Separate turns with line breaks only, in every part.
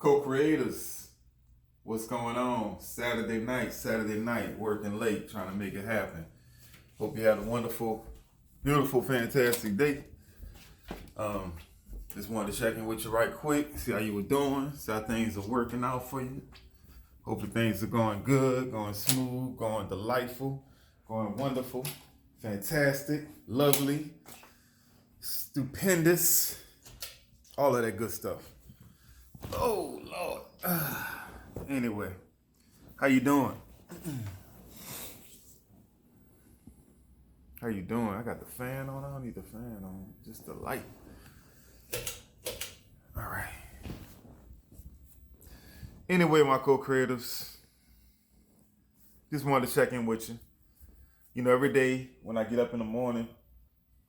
Co-creators, what's going on? Saturday night, working late, trying to make it happen. Hope you had a wonderful, beautiful, fantastic day. Um, just wanted to check in with you right quick, see how you were doing, see how things are working out for you. Hopefully things are going good, going smooth, going delightful, going wonderful, fantastic, lovely, stupendous, all of that good stuff. Oh Lord. Anyway, how you doing? How you doing? I got the fan on. I don't need the fan on. Just the light. All right. Anyway, my co-creators, just wanted to check in with you. You know, every day when I get up in the morning,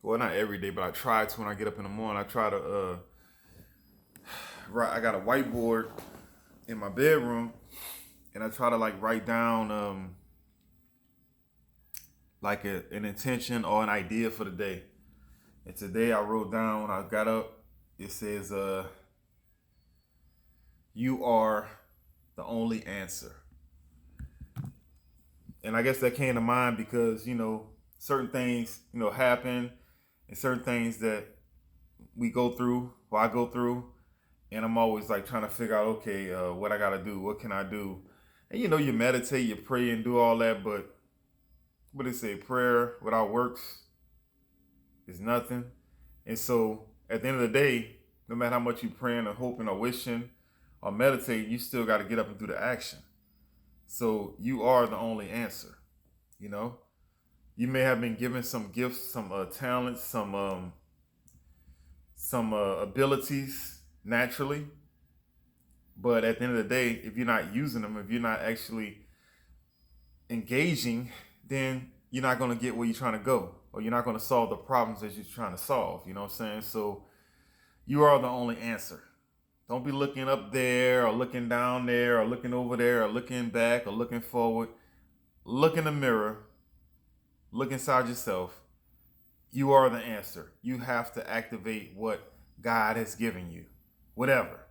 well, not every day, but I try to when I get up in the morning, I try to I got a whiteboard in my bedroom, and I try to write down an intention or an idea for the day. And today I wrote down when I got up, it says, you are the only answer. And I guess that came to mind because, certain things, happen, and certain things that we go through, or I go through, and I'm always trying to figure out, okay, what I gotta do, what can I do? And you meditate, you pray and do all that, but what they say, prayer without works is nothing. And so at the end of the day, no matter how much you praying or hoping or wishing or meditating, you still got to get up and do the action. So you are the only answer. You may have been given some gifts, some talents, some abilities naturally, but at the end of the day, if you're not using them, if you're not actually engaging, then you're not going to get where you're trying to go, or you're not going to solve the problems that you're trying to solve. You know what I'm saying? So you are the only answer. Don't be looking up there or looking down there or looking over there or looking back or looking forward. Look in the mirror. Look inside yourself. You are the answer. You have to activate what God has given you. Whatever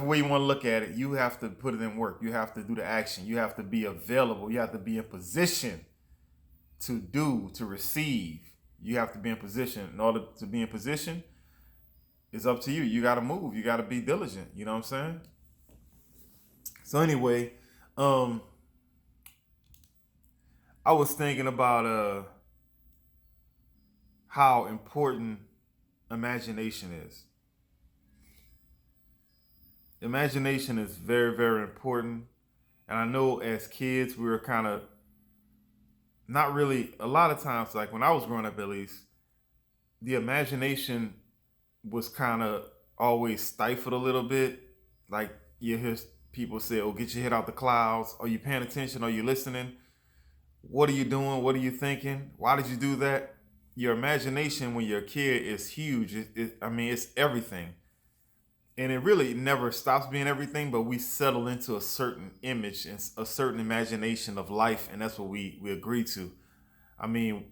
way you want to look at it, you have to put it in work. You have to do the action. You have to be available. You have to be in position to do, to receive. You have to be in position. In order to be in position, it's up to you. You got to move. You got to be diligent. You know what I'm saying? So anyway, I was thinking about how important imagination is. Imagination is very, very important. And I know as kids, we were kind of not really, a lot of times, like when I was growing up at least, the imagination was kind of always stifled a little bit. Like you hear people say, oh, get your head out the clouds. Are you paying attention? Are you listening? What are you doing? What are you thinking? Why did you do that? Your imagination when you're a kid is huge. It's everything. And it really never stops being everything, but we settle into a certain image and a certain imagination of life, and that's what we agree to.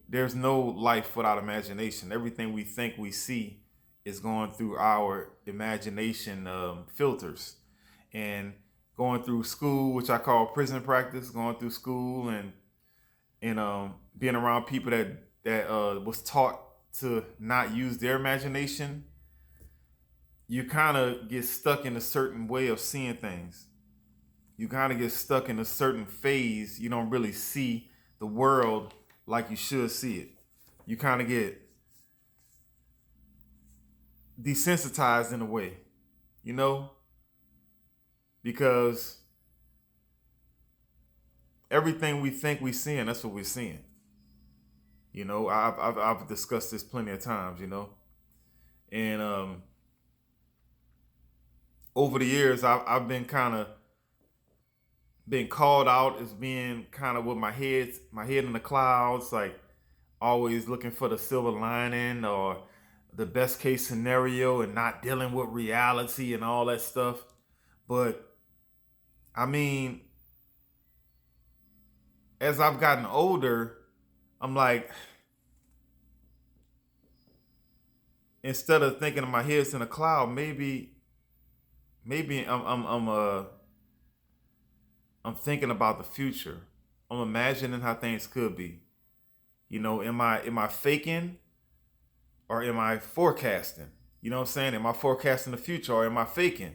There's no life without imagination. Everything we think we see is going through our imagination filters. And going through school, which I call prison practice, going through school and being around people that was taught to not use their imagination, you kind of get stuck in a certain way of seeing things. You kind of get stuck in a certain phase. You don't really see the world like you should see it. You kind of get desensitized in a way, because everything we think we're seeing, that's what we're seeing. I've discussed this plenty of times, and over the years, I've been kind of been called out as being kind of with my head in the clouds, like always looking for the silver lining or the best case scenario and not dealing with reality and all that stuff. But as I've gotten older, I'm like, instead of thinking of my head's in a cloud, maybe maybe I'm thinking about the future. I'm imagining how things could be. You know, am I faking or am I forecasting? You know what I'm saying? Am I forecasting the future or am I faking?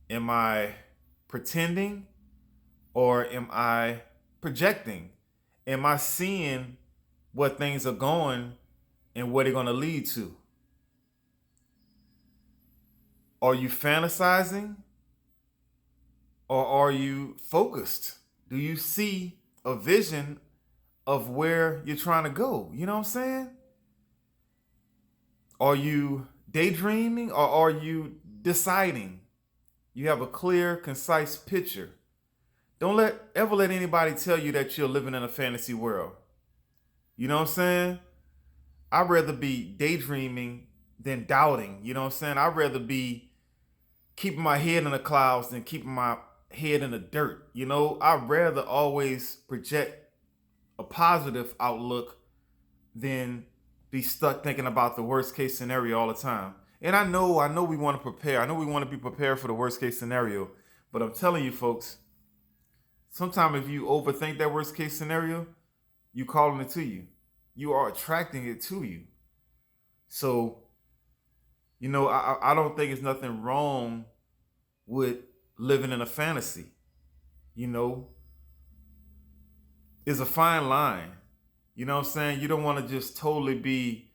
Am I pretending or am I projecting? Am I seeing what things are going and what they're going to lead to? Are you fantasizing or are you focused? Do you see a vision of where you're trying to go? You know what I'm saying? Are you daydreaming or are you deciding? You have a clear, concise picture. Don't ever let anybody tell you that you're living in a fantasy world. You know what I'm saying? I'd rather be daydreaming than doubting. You know what I'm saying? I'd rather be keeping my head in the clouds than keeping my head in the dirt. You know, I'd rather always project a positive outlook than be stuck thinking about the worst case scenario all the time. And I know we want to prepare. I know we want to be prepared for the worst case scenario. But I'm telling you, folks, sometimes if you overthink that worst case scenario, you calling it to you. You are attracting it to you. So, you know, I don't think there's nothing wrong with living in a fantasy. You know, it's a fine line. You know what I'm saying? You don't want to just totally be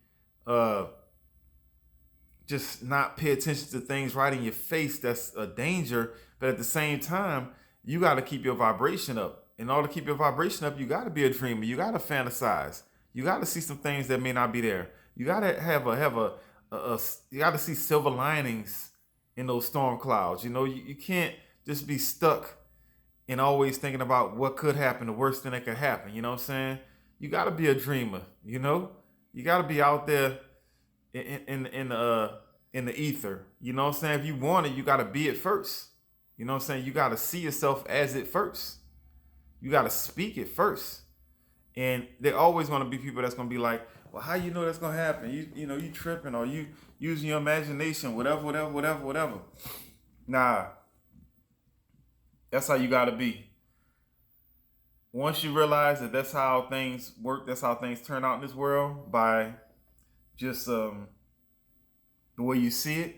just not pay attention to things right in your face. That's a danger. But at the same time, you got to keep your vibration up. In order to keep your vibration up, you got to be a dreamer. You got to fantasize. You got to see some things that may not be there. You got to you got to see silver linings in those storm clouds. You know, you can't just be stuck and always thinking about what could happen, the worst thing that could happen. You know what I'm saying? You got to be a dreamer. You know, you got to be out there in the ether. You know what I'm saying? If you want it, you got to be it first. You know what I'm saying? You got to see yourself as it first. You got to speak it first. And there always going to be people that's going to be like, well, how you know that's going to happen? You know, you tripping or you using your imagination, whatever. Nah, that's how you got to be. Once you realize that that's how things work, that's how things turn out in this world, by just the way you see it,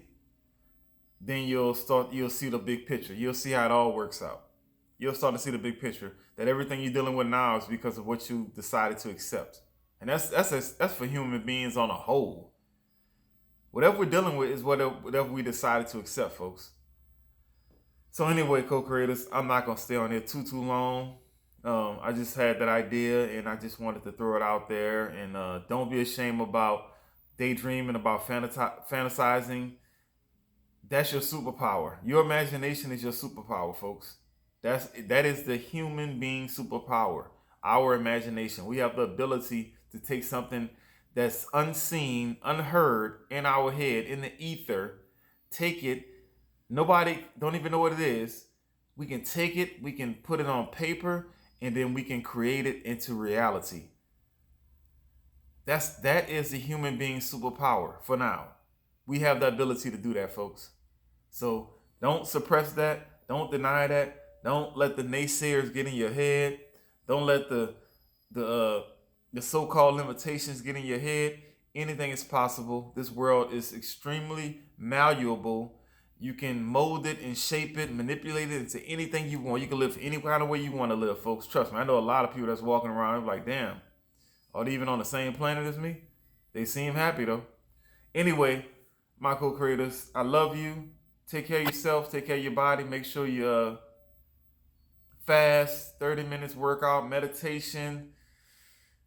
then you'll see the big picture. You'll see how it all works out. You'll start to see the big picture, that everything you're dealing with now is because of what you decided to accept. And that's for human beings on a whole. Whatever we're dealing with is whatever we decided to accept, folks. So anyway, co-creators, I'm not going to stay on here too long. I just had that idea and I just wanted to throw it out there. And don't be ashamed about daydreaming, about fantasizing. That's your superpower. Your imagination is your superpower, folks. That is the human being superpower. Our imagination. We have the ability to take something that's unseen, unheard in our head, in the ether, take it. Nobody don't even know what it is. We can take it, we can put it on paper, and then we can create it into reality. That is the human being superpower for now. We have the ability to do that, folks. So don't suppress that. Don't deny that. Don't let the naysayers get in your head. Don't let the so-called limitations get in your head. Anything is possible. This world is extremely malleable. You can mold it and shape it, manipulate it into anything you want. You can live any kind of way you want to live, folks. Trust me, I know a lot of people that's walking around like, damn, are they even on the same planet as me? They seem happy though. Anyway, my co-creators, I love you. Take care of yourself. Take care of your body. Make sure you fast, 30 minutes workout, meditation,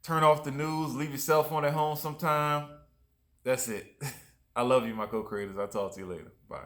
turn off the news, leave your cell phone at home sometime. That's it. I love you, my co-creators. I'll talk to you later. Bye.